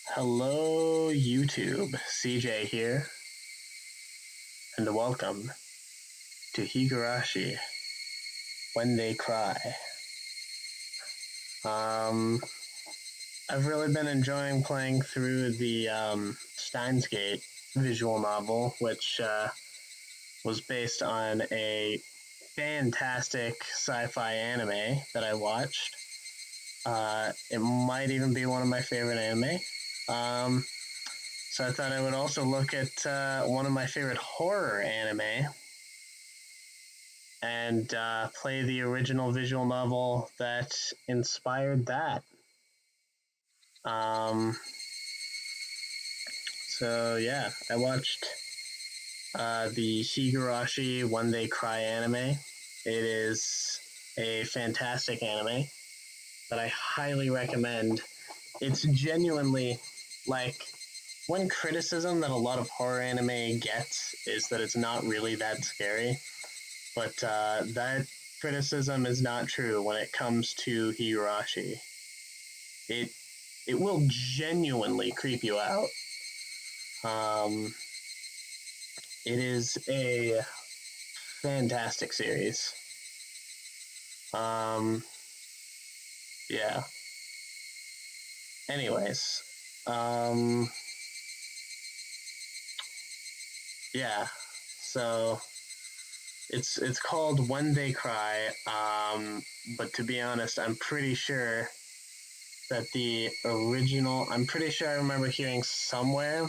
Hello, YouTube. CJ here, and welcome to Higurashi When They Cry. I've really been enjoying playing through the Steins Gate visual novel, which was based on a fantastic sci-fi anime that I watched. It might even be one of my favorite anime. So I thought I would also look at one of my favorite horror anime and play the original visual novel that inspired that. So yeah, I watched the Higurashi When They Cry anime. It is a fantastic anime that I highly recommend. It's genuinely, like, one criticism that a lot of horror anime gets is that it's not really that scary, but that criticism is not true when it comes to Higurashi. It will genuinely creep you out. It is a fantastic series. Yeah. Anyways, yeah. So it's called When They Cry. But to be honest, I'm pretty sure that the original. I'm pretty sure I remember hearing somewhere.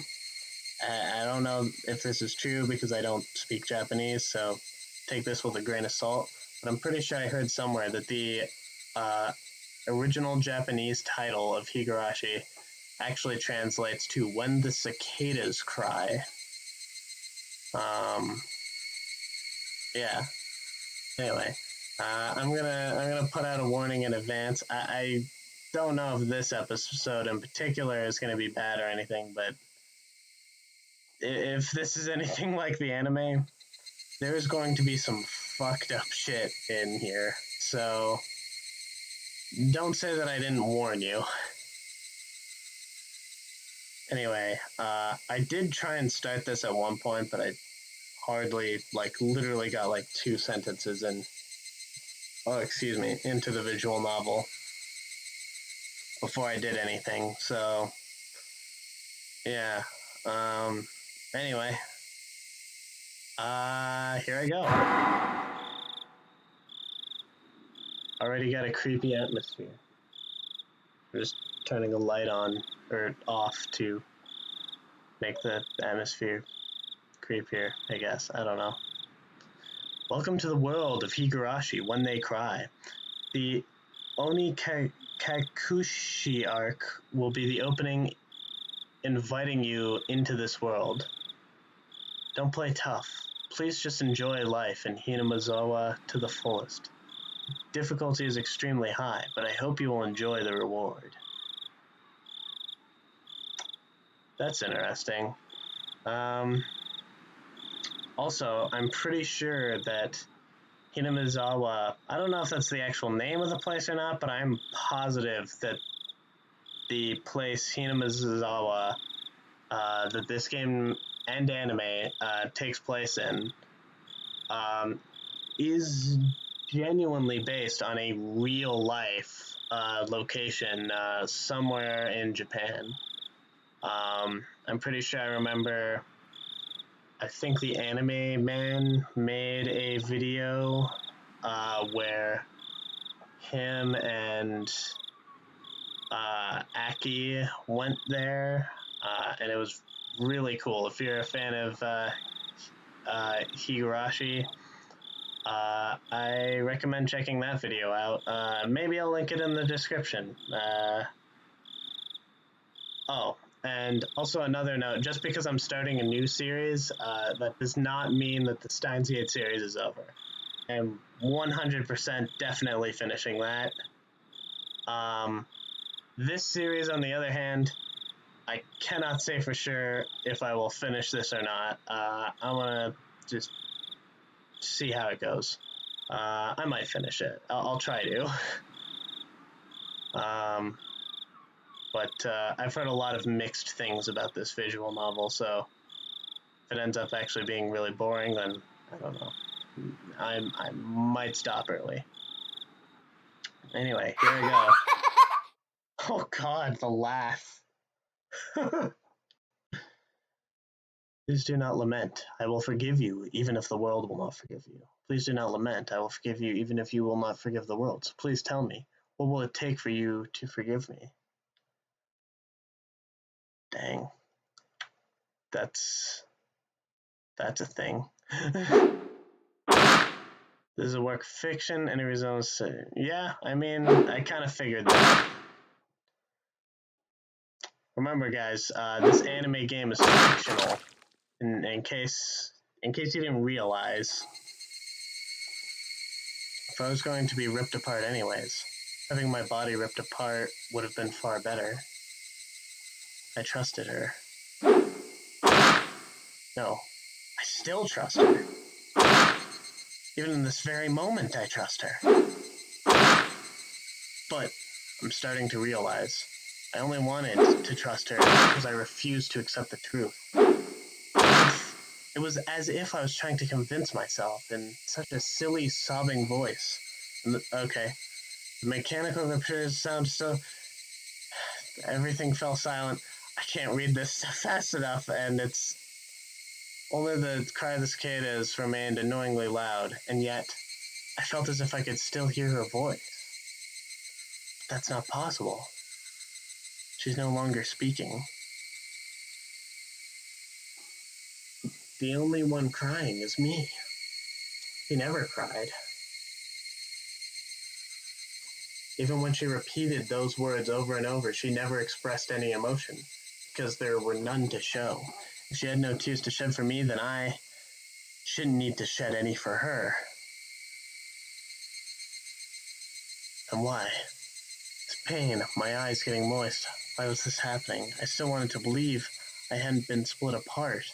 I don't know if this is true because I don't speak Japanese, so take this with a grain of salt. But I'm pretty sure I heard somewhere that the original Japanese title of Higurashi actually translates to "When the Cicadas Cry." Yeah. Anyway, I'm gonna put out a warning in advance. I don't know if this episode in particular is gonna be bad or anything, but if this is anything like the anime, there's going to be some fucked up shit in here. So don't say that I didn't warn you. Anyway, I did try and start this at one point, but I hardly, literally got 2 sentences into the visual novel before I did anything. So yeah. Anyway, here I go. Already got a creepy atmosphere. I'm just turning the light on or off to make the atmosphere creepier, I guess. I don't know. Welcome to the world of Higurashi When They Cry. The Oni Kakushi arc will be the opening, inviting you into this world. Don't play tough. Please just enjoy life in Hinamizawa to the fullest. Difficulty is extremely high, but I hope you will enjoy the reward. That's interesting. Also, I'm pretty sure that Hinamizawa, I don't know if that's the actual name of the place or not, but I'm positive that the place Hinamizawa that this game and anime takes place in is genuinely based on a real life location somewhere in Japan. I'm pretty sure I remember, I think the Anime Man made a video where him and Aki went there, and it was really cool. If you're a fan of Higurashi, I recommend checking that video out. Maybe I'll link it in the description. Oh, and also another note, just because I'm starting a new series, that does not mean that the Steins Gate series is over. I'm 100% definitely finishing that. This series, on the other hand, I cannot say for sure if I will finish this or not. I'm gonna just see how it goes. I might finish it. I'll try to. But I've heard a lot of mixed things about this visual novel, so if it ends up actually being really boring, then I don't know. I might stop early. Anyway, here I go. Oh God, the laugh. Please do not lament. I will forgive you, even if the world will not forgive you. Please do not lament. I will forgive you, even if you will not forgive the world. So please tell me, what will it take for you to forgive me? Dang. That's a thing. This is a work of fiction, and it resembles. Yeah, I mean, I kind of figured that. Remember, guys, this anime game is fictional. In case you didn't realize, if I was going to be ripped apart anyways, having my body ripped apart would have been far better. I trusted her. No, I still trust her. Even in this very moment, I trust her. But I'm starting to realize I only wanted to trust her because I refused to accept the truth. It was as if I was trying to convince myself in such a silly, sobbing voice. Okay. The mechanical computers sound so... Everything fell silent. I can't read this fast enough, and it's... Only the cry of the cicadas remained annoyingly loud, and yet I felt as if I could still hear her voice. But that's not possible. She's no longer speaking. The only one crying is me. She never cried. Even when she repeated those words over and over, she never expressed any emotion, because there were none to show. If she had no tears to shed for me, then I shouldn't need to shed any for her. And why? This pain, my eyes getting moist. Why was this happening? I still wanted to believe I hadn't been split apart.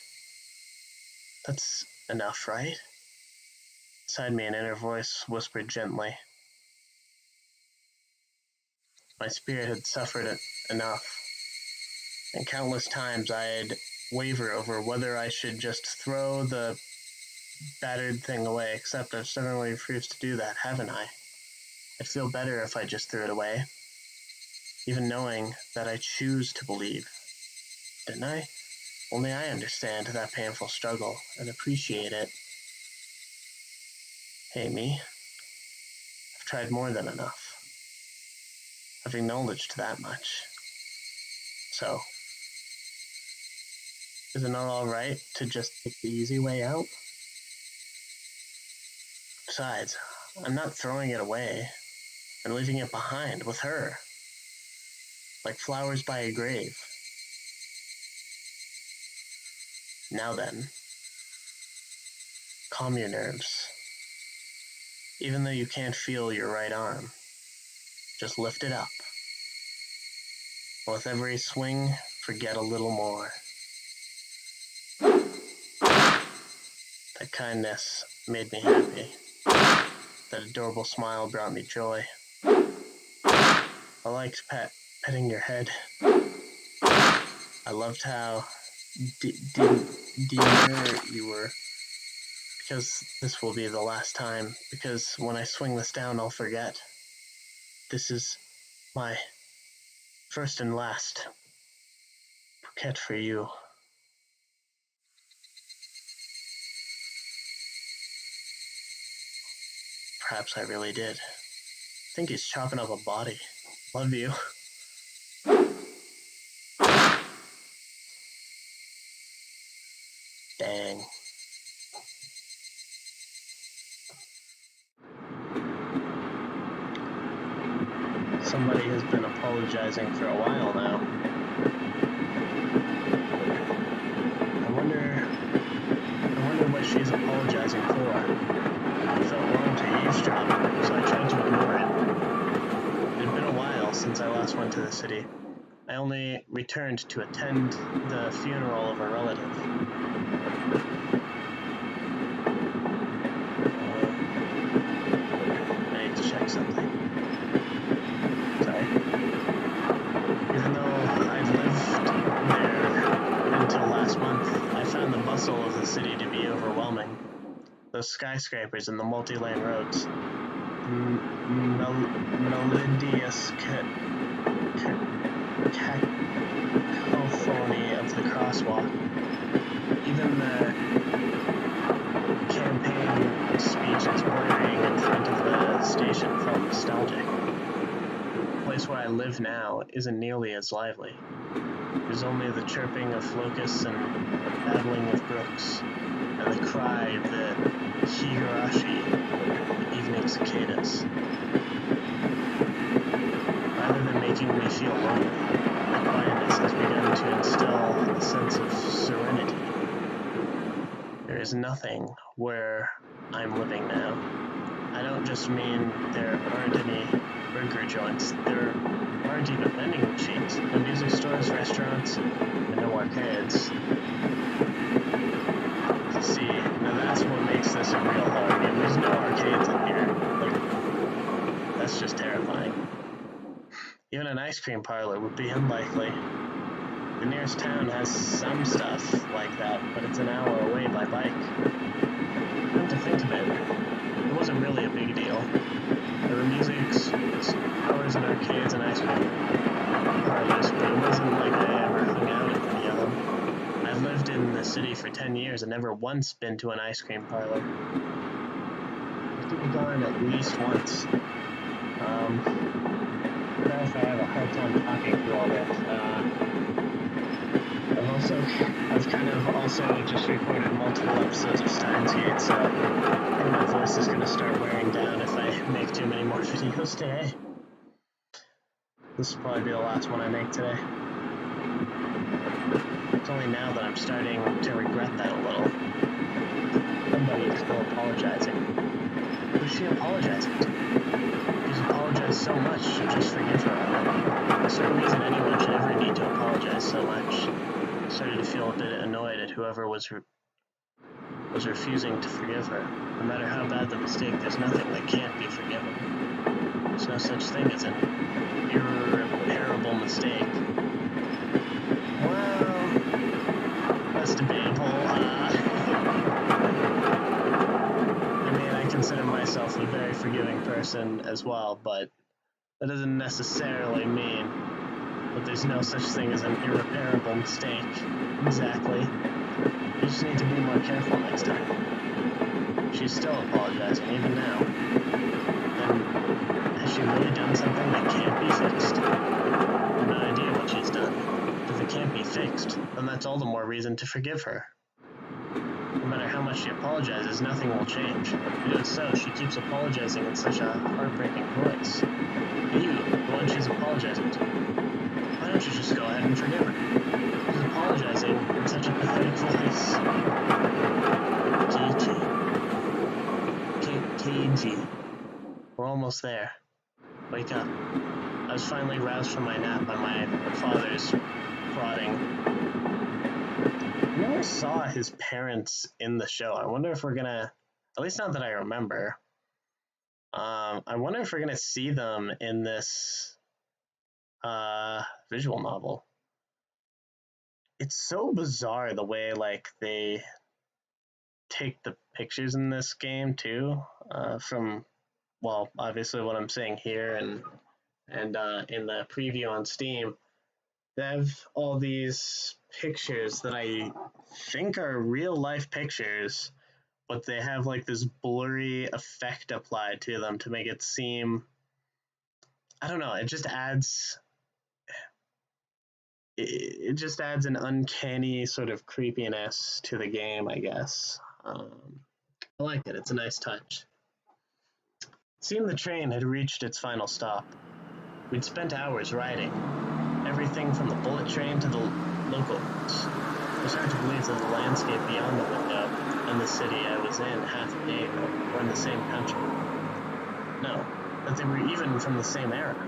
That's enough, right? Beside me, an inner voice whispered gently. My spirit had suffered enough, and countless times I'd waver over whether I should just throw the battered thing away, except I've stubbornly refused to do that, haven't I? I'd feel better if I just threw it away, even knowing that I choose to believe. Didn't I? Only I understand that painful struggle and appreciate it. Hey, me. I've tried more than enough. I've acknowledged that much. So, is it not all right to just take the easy way out? Besides, I'm not throwing it away and leaving it behind with her, like flowers by a grave. Now then, calm your nerves. Even though you can't feel your right arm, just lift it up. With every swing, forget a little more. That kindness made me happy. That adorable smile brought me joy. I liked petting your head. I loved how demure you were. Because this will be the last time. Because when I swing this down, I'll forget. This is my first and last bouquet for you. Perhaps I really did. I think he's chopping up a body. Love you. Dang. Somebody has been apologizing for a while now. I wonder what she's apologizing for. I felt wrong to eavesdrop, so I tried to ignore it. It had been a while since I last went to the city. I only returned to attend the funeral of a relative. I need to check something. Sorry. Even though those skyscrapers and the multi-lane roads, melodious cacophony of the crosswalk, even the campaign speeches blaring in front of the station felt nostalgic. The place where I live now isn't nearly as lively. There's only the chirping of locusts and babbling of brooks, and the cry of the Higurashi, the evening cicadas. Rather than making me feel lonely, the quietness has begun to instill a sense of serenity. There is nothing where I'm living now. I don't just mean there aren't any burger joints. There aren't even vending machines, no music stores, restaurants, and no arcades. See, now that's what makes this a real horror game. There's no arcades in here. Like, that's just terrifying. Even an ice cream parlor would be unlikely. The nearest town has some stuff like that, but it's an hour away by bike. Come to think of it, it wasn't really a big deal. There were music stores and arcades and ice cream parlors, but it wasn't like I ever hung out at any of them. I lived in the city for 10 years and never once been to an ice cream parlor. I should have gone at least once. Sorry if I have a hard time talking through all this. I've kind of also just recorded multiple episodes of Steins Gate, so I think my voice is going to start wearing down if I make too many more videos today. This will probably be the last one I make today. It's only now that I'm starting to regret that a little. Somebody is still apologizing. Who's she apologizing to? She's apologized so much, she'll just forgive her already. There's no reason anyone should ever need to apologize so much. I started to feel a bit annoyed at whoever was refusing to forgive her. No matter how bad the mistake, there's nothing that can't be forgiven. There's no such thing as an irreparable mistake. Well, that's debatable. I mean, I consider myself a very forgiving person as well, but that doesn't necessarily mean that there's no such thing as an irreparable mistake. Exactly. You just need to be more careful next time. She's still apologizing, even now. Then, has she really done something that can't be fixed? I have no idea what she's done. But if it can't be fixed, then that's all the more reason to forgive her. No matter how much she apologizes, nothing will change. Even so, she keeps apologizing in such a heartbreaking voice. You, the one she's apologizing to. Why don't you just go ahead and forgive her? She's apologizing in such a pathetic voice. Keiichi. Keiji. We're almost there. Wake up. I was finally roused from my nap by my father's prodding. I never saw his parents in the show. I wonder if we're gonna, at least not that I remember. I wonder if we're gonna see them in this visual novel. It's so bizarre the way like they take the pictures in this game too, from, well, obviously what I'm saying here and in the preview on Steam. They have all these pictures that I think are real life pictures, but they have like this blurry effect applied to them to make it seem, I don't know, it just adds an uncanny sort of creepiness to the game, I guess. I like it. It's a nice touch. It seemed the train had reached its final stop. We'd spent hours riding, everything from the bullet train to the local routes. It was hard to believe that the landscape beyond the window and the city I was in half a day ago were in the same country. No, that they were even from the same era.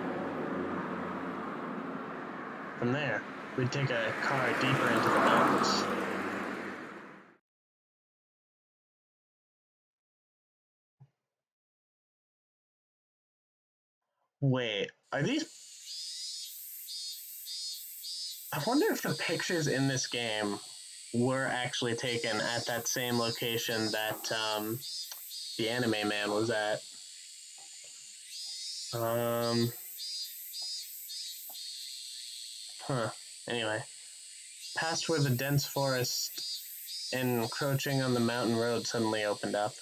From there, we'd take a car deeper into the mountains. Wait, are these... I wonder if the pictures in this game were actually taken at that same location that the anime man was at. Anyway, past where the dense forest encroaching on the mountain road suddenly opened up.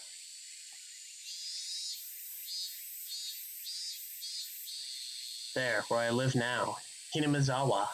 There, where I live now, Hinamizawa.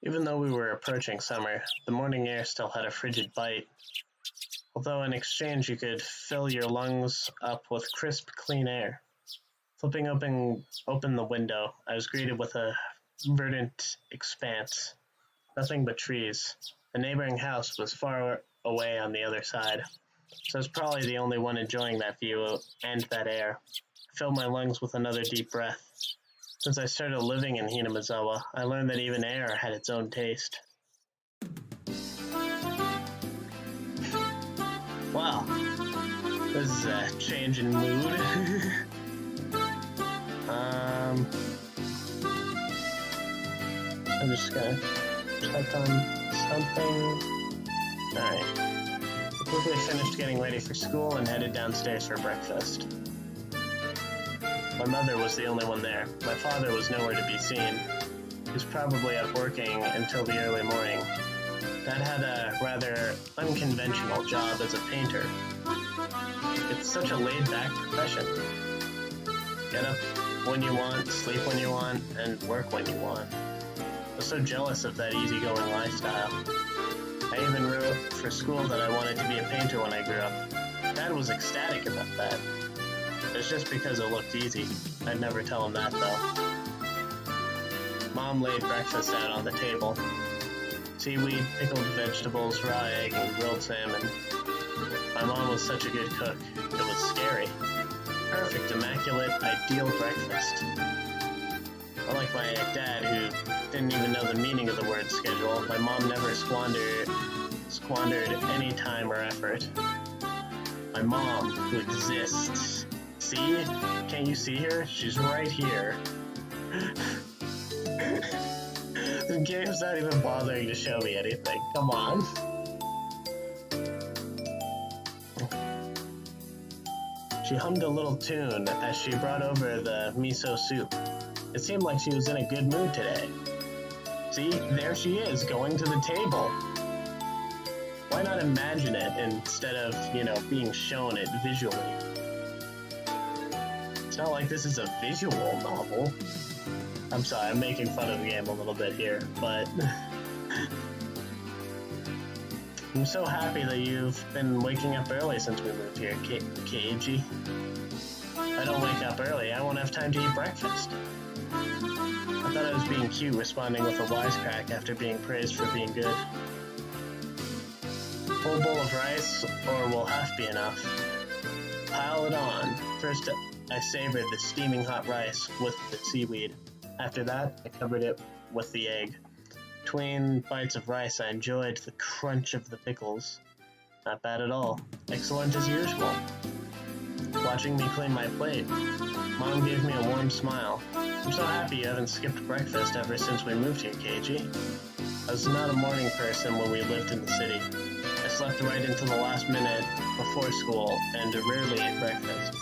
Even though we were approaching summer, the morning air still had a frigid bite. Although in exchange you could fill your lungs up with crisp, clean air. Flipping open the window, I was greeted with a verdant expanse. Nothing but trees. The neighboring house was far away on the other side, so I was probably the only one enjoying that view and that air. I filled my lungs with another deep breath. Since I started living in Hinamizawa, I learned that even air had its own taste. Wow, this is a change in mood. I'm just gonna check on something. Alright. I quickly finished getting ready for school and headed downstairs for breakfast. My mother was the only one there. My father was nowhere to be seen. He was probably out working until the early morning. Dad had a rather unconventional job as a painter. It's such a laid-back profession. Get up when you want, sleep when you want, and work when you want. I was so jealous of that easygoing lifestyle. I even wrote for school that I wanted to be a painter when I grew up. Dad was ecstatic about that. It's just because it looked easy. I'd never tell him that, though. Mom laid breakfast out on the table. Seaweed, pickled vegetables, raw egg, and grilled salmon. My mom was such a good cook. It was scary. Perfect, immaculate, ideal breakfast. Unlike my dad, who didn't even know the meaning of the word schedule, my mom never squandered any time or effort. My mom, who exists. See? Can't you see her? She's right here. The game's not even bothering to show me anything. Come on. She hummed a little tune as she brought over the miso soup. It seemed like she was in a good mood today. See, there she is, going to the table. Why not imagine it instead of, being shown it visually? It's not like this is a visual novel. I'm sorry, I'm making fun of the game a little bit here, but I'm so happy that you've been waking up early since we moved here, Keiji. If I don't wake up early, I won't have time to eat breakfast. I thought I was being cute, responding with a wisecrack after being praised for being good. Full bowl of rice, or will half be enough? Pile it on. First, I savored the steaming hot rice with the seaweed. After that, I covered it with the egg. Between bites of rice, I enjoyed the crunch of the pickles. Not bad at all. Excellent as usual. Watching me clean my plate, Mom gave me a warm smile. I'm so happy you haven't skipped breakfast ever since we moved here, Keiji. I was not a morning person when we lived in the city. I slept right into the last minute before school and rarely ate breakfast.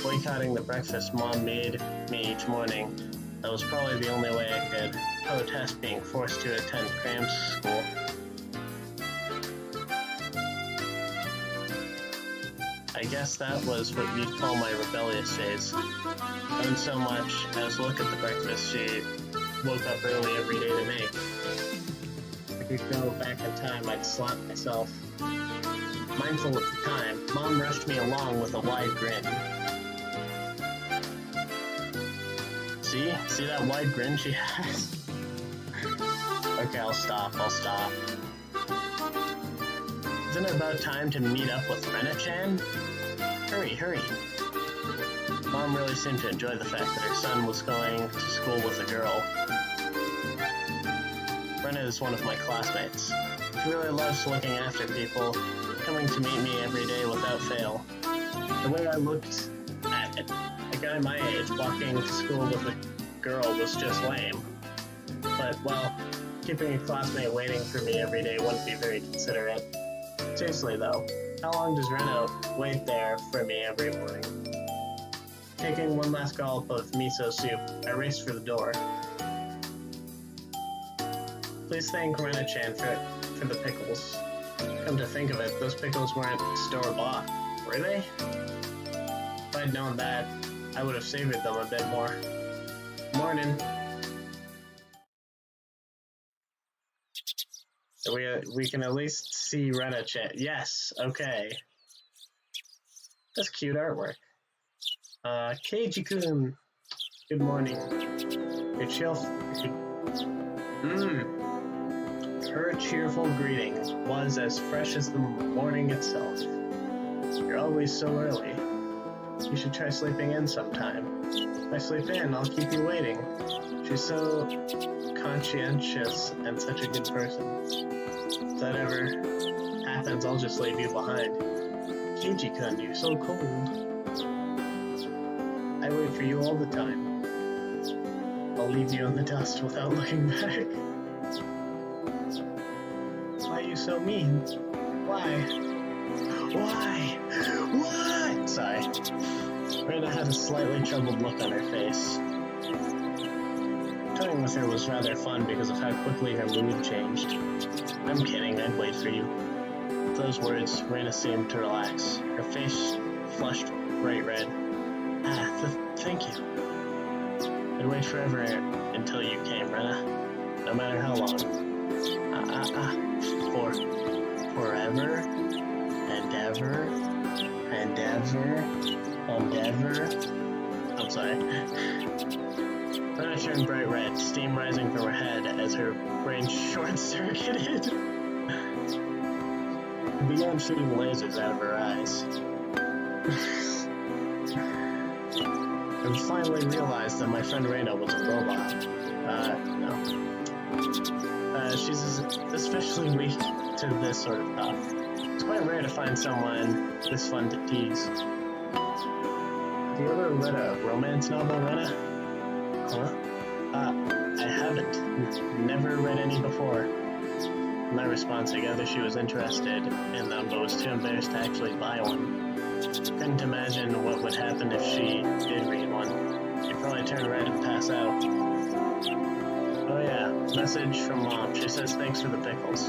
Boycotting the breakfast Mom made me each morning, that was probably the only way I could protest being forced to attend crammed school. I guess that was what you'd call my rebellious days. Not so much as look at the breakfast she woke up early every day to make. If I could go back in time, I'd slap myself. Mindful of the time, Mom rushed me along with a wide grin. See that wide grin she has? Okay, I'll stop. Isn't it about time to meet up with Rena-chan? Hurry. Mom really seemed to enjoy the fact that her son was going to school with a girl. Brenna is one of my classmates. She really loves looking after people, coming to meet me every day without fail. The way I looked at it, a guy my age walking to school with a girl was just lame. But, well, keeping a classmate waiting for me every day wouldn't be very considerate. Seriously though, how long does Reno wait there for me every morning? Taking one last gulp of miso soup, I raced for the door. Please thank Rena-chan for the pickles. Come to think of it, those pickles weren't store-bought, were they? If I'd known that, I would have savored them a bit more. Morning. We can at least see Rena-chan. Yes, okay. That's cute artwork. Keiji-kun. Good morning. Her cheerful greeting was as fresh as the morning itself. You're always so early. You should try sleeping in sometime. If I sleep in, I'll keep you waiting. She's so conscientious and such a good person. If that ever happens, I'll just leave you behind. Keiji-kun, you're so cold. I wait for you all the time. I'll leave you in the dust without looking back. Why are you so mean? Why? Why? What? Sorry. Rena had a slightly troubled look on her face. Toying with her was rather fun because of how quickly her mood changed. I'm kidding, I'd wait for you. With those words, Rena seemed to relax. Her face flushed bright red. Thank you. I'd wait forever until you came, Rena. No matter how long. Forever, and ever, and ever, and ever. I'm sorry. Rena turned bright red, steam rising from her head as her brain short-circuited. She began shooting lasers out of her eyes. I finally realized that my friend Rena was a robot. No. She's especially weak to this sort of stuff. It's quite rare to find someone this fun to tease. Have you ever read a romance novel, Rena? Huh? I haven't. Never read any before. In my response, I gathered she was interested in them, but was too embarrassed to actually buy one. Couldn't imagine what would happen if she did read one. She'd probably turn red and pass out. Oh yeah, message from Mom. She says thanks for the pickles.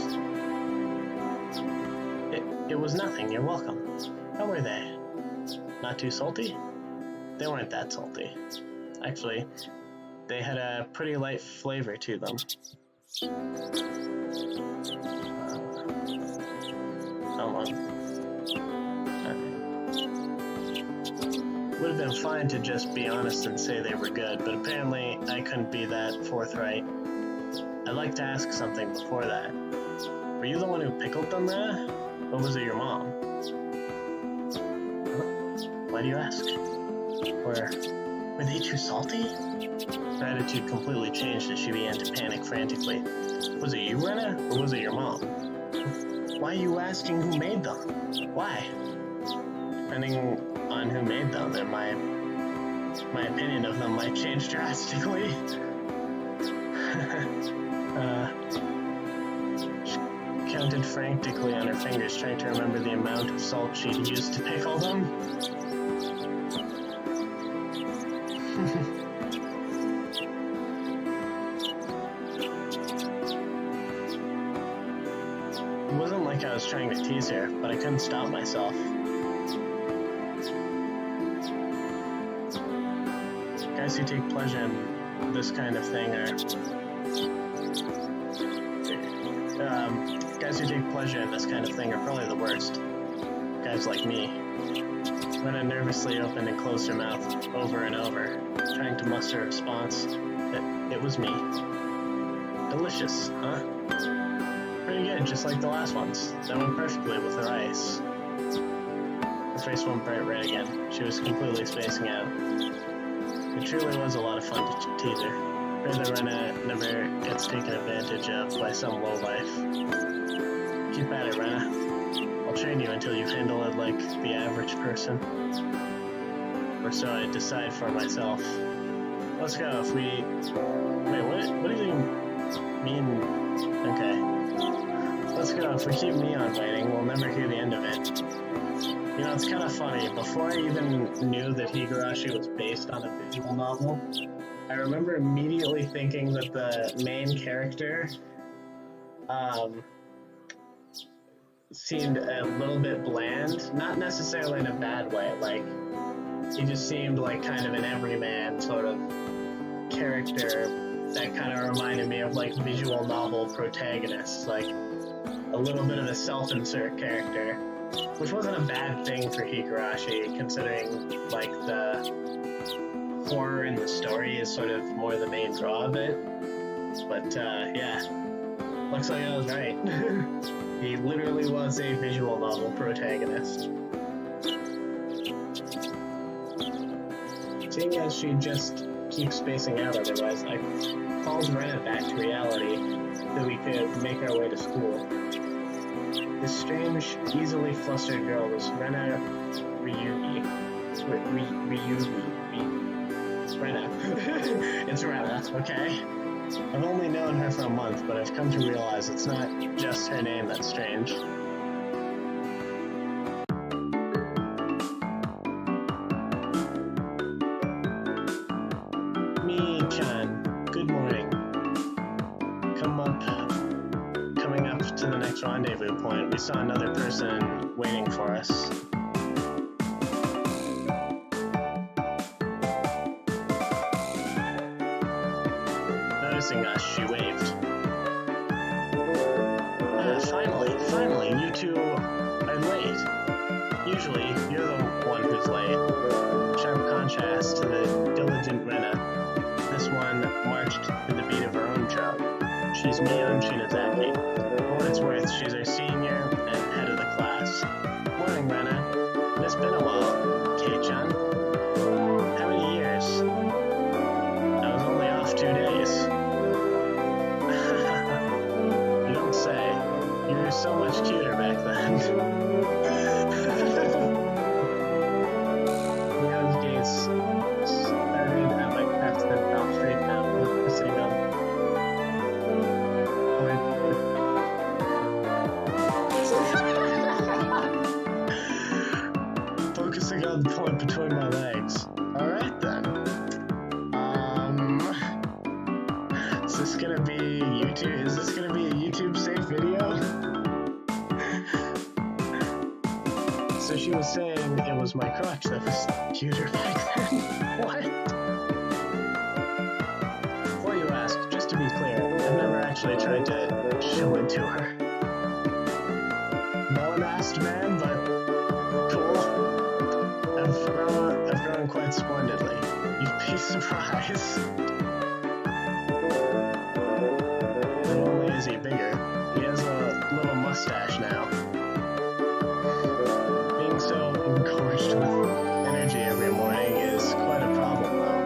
It was nothing, you're welcome. How were they? Not too salty? They weren't that salty. Actually, they had a pretty light flavor to them. Hold on. Would have been fine to just be honest and say they were good, but apparently I couldn't be that forthright. I'd like to ask something before that. Were you the one who pickled them there? Or was it your mom? Why do you ask? Were they too salty? Her attitude completely changed as she began to panic frantically. Was it you, Rena, or was it your mom? Why are you asking who made them? Why? Depending on who made them, and my opinion of them might change drastically. She counted frantically on her fingers, trying to remember the amount of salt she'd used to pickle them. It wasn't like I was trying to tease her, but I couldn't stop myself. Guys who take pleasure in this kind of thing are... guys who take pleasure in this kind of thing are probably the worst. Guys like me. Rena nervously opened and closed her mouth over and over, trying to muster a response. It was me. Delicious, huh? Pretty good, just like the last ones. That went perfectly with her ice. Her face went bright red again. She was completely spacing out. It truly was a lot of fun to tease her. Pray that Rena never gets taken advantage of by some lowlife. Keep at it, Rena. I'll train you until you handle it like the average person. Or so I decide for myself. Let's go. If we... Wait, what do you mean? Okay. Let's go. If we keep Neon waiting, we'll never hear the end of it. You know, it's kind of funny. Before I even knew that Higurashi was based on a visual novel, I remember immediately thinking that the main character seemed a little bit bland. Not necessarily in a bad way. Like, he just seemed like kind of an everyman sort of character that kind of reminded me of like visual novel protagonists, like a little bit of a self-insert character, which wasn't a bad thing for Higurashi, considering like the horror in the story is sort of more the main draw of it. But yeah, looks like I was right. He literally was a visual novel protagonist. Seeing as she just keeps spacing out otherwise, I called Rena back to reality so we could make our way to school. This strange, easily flustered girl was Rena Ryugi. Rena. It's Rena, okay? I've only known her for a month, but I've come to realize it's not just her name that's strange. Me-chan, good morning. Coming up to the next rendezvous point, we saw another person waiting for us. Noticing us, she waved. Finally, you two are late. Usually, you're the one who's late. Sharp contrast to the diligent Rena. This one marched to the beat of her own drum. She's Mion Shinozaki. For what it's worth, she's our senior and head of the class. Morning, Rena. It's been a while, Kei-chan. How many years? I was only off 2 days. You don't say. You were so much cuter back then. Mion's gaze started at my crest and fell straight down, focusing on the point between my legs. Alright then. Is this gonna be YouTube? Is this gonna be a YouTube safe video? So she was saying it was my crotch that was cuter back then. What? Before you ask, just to be clear, I've never actually tried to show it to her. No one asked, man, but cool. I've grown quite splendidly. You'd be surprised. Not only is he bigger, he has a little mustache now. Being so engorged with energy every morning is quite a problem, though.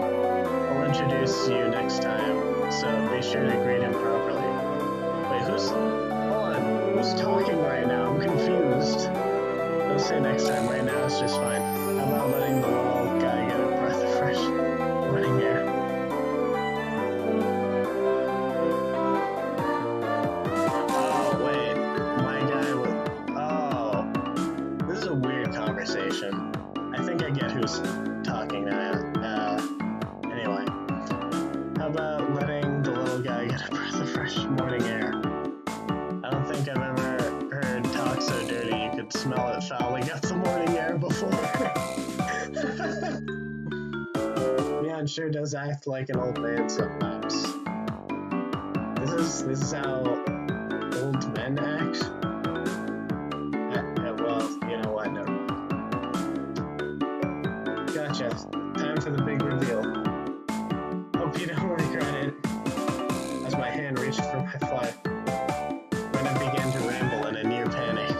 I'll introduce you next time, so be sure to greet him properly. Wait, hold on, who's talking right now? I'm confused. Don't say next time, right now it's just fine. How about letting the little guy get a breath of fresh morning air? Oh, wait. My guy was... Oh. This is a weird conversation. I think I get who's talking now. Anyway. How about letting the little guy get a breath of fresh morning air? I don't think I've ever heard talk so dirty you could smell it fouling up the morning air before. Mion sure does act like an old man sometimes. This is how old men act? Well, you know what, never mind. Gotcha. Time for the big reveal. Hope you don't regret it. As my hand reached for my fly, when I began to ramble in a near panic.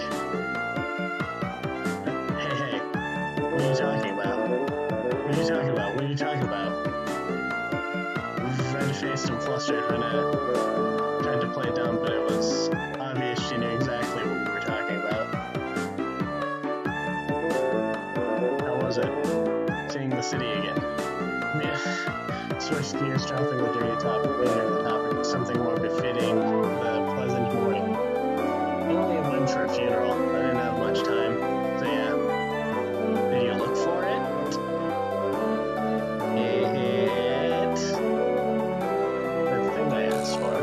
Hey, faced and flustered when I tried to play dumb, but it was obvious she knew exactly what we were talking about. How was it? Seeing the city again. Yeah. Switch gears, dropping the dirty topic, later the topic, something more befitting the pleasant morning. I only went for a funeral. I didn't have much time. So yeah. Did you look for it? The thing I asked for.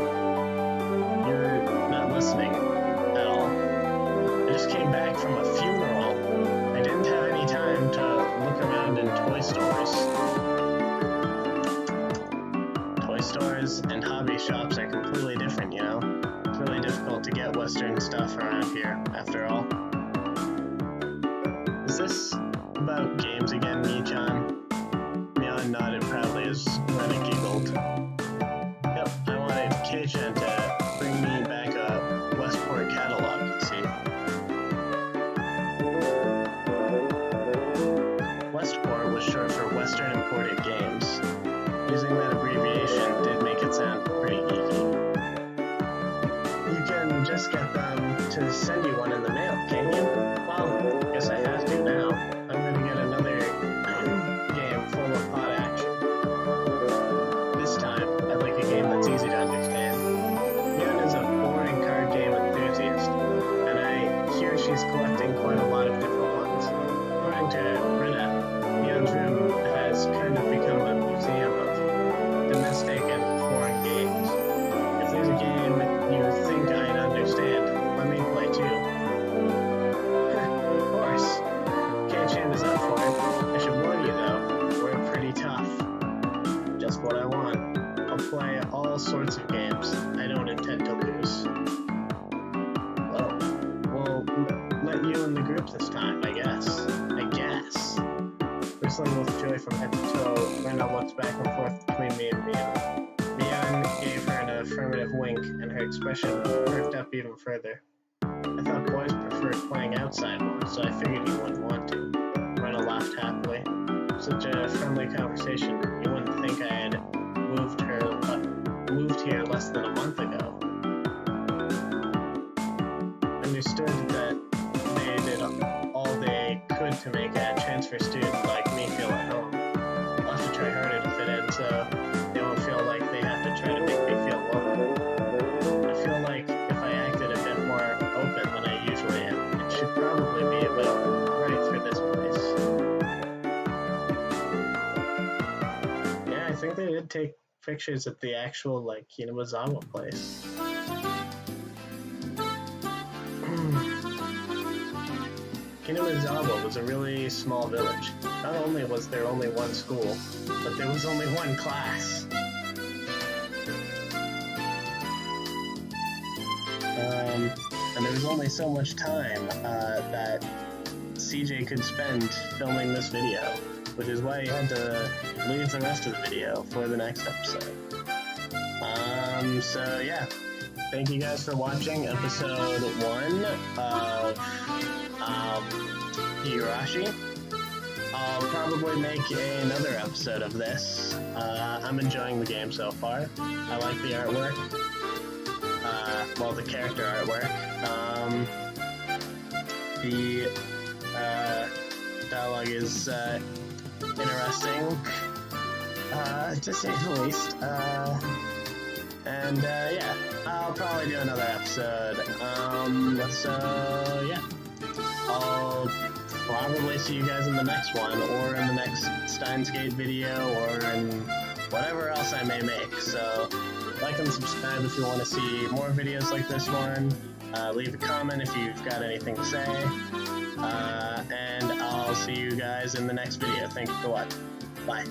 You're not listening at all. I just came back from a funeral. I didn't have any time to look around in toy stores. Toy stores and hobby shops are completely different, you know? It's really difficult to get Western stuff around here, after all. Is this about games again, Mii-chan? Mion nodded proudly as Rena giggled. Yep, I wanted Kei-chan to bring me back a Westport catalog, you see. Westport was short for Western Imported Games. Using that abbreviation did make it sound pretty geeky. You can just get them to send you one in the mail, can you? Well, I guess I have to now. I'm gonna get another game full of hot action. This time, I'd like a game that's easy to understand. Mion is a boring card game enthusiast, and I hear she's collecting quite a lot of different ones. According to Rena, Mion's room has kind of become a museum of domestic and foreign games. If there's a game you think I'd understand, let me play too. Of course. Kei-chan is up for it. I should warn you though, we're pretty tough. Just what I want. I'll play all sorts of games. I don't intend to lose. Well, we'll let you in the group this time, I guess. Bristling with joy from head to toe, Rena looked back and forth between me and Mion. Mion gave her an affirmative wink, and her expression perked up even further. I thought boys preferred playing outside more, so I figured you wouldn't want to. Rena laughed happily. Such a friendly conversation. You wouldn't think I had moved here less than a month ago. Understood that they did all they could to make a transfer student like me feel at home. I'll have to try harder to fit in so they won't feel like they have to try to make me feel welcome. I feel like if I acted a bit more open than I usually am, it should probably be about right for this place. Yeah, I think they did take pictures at the actual, like, Kinazawa place. Kinazawa was a really small village. Not only was there only one school, but there was only one class. And there was only so much time that CJ could spend filming this video, which is why he had to leave the rest of the video for the next episode. So yeah, thank you guys for watching episode 1 of Higurashi. I'll probably make another episode of this. I'm enjoying the game so far. I like the artwork. Well, the character artwork. The dialogue is interesting, to say the least. And yeah, I'll probably do another episode. So yeah, I'll probably see you guys in the next one, or in the next Steins Gate video, or in whatever else I may make. So like and subscribe if you want to see more videos like this one. Leave a comment if you've got anything to say. And I'll see you guys in the next video. Thank you for watching. Bye.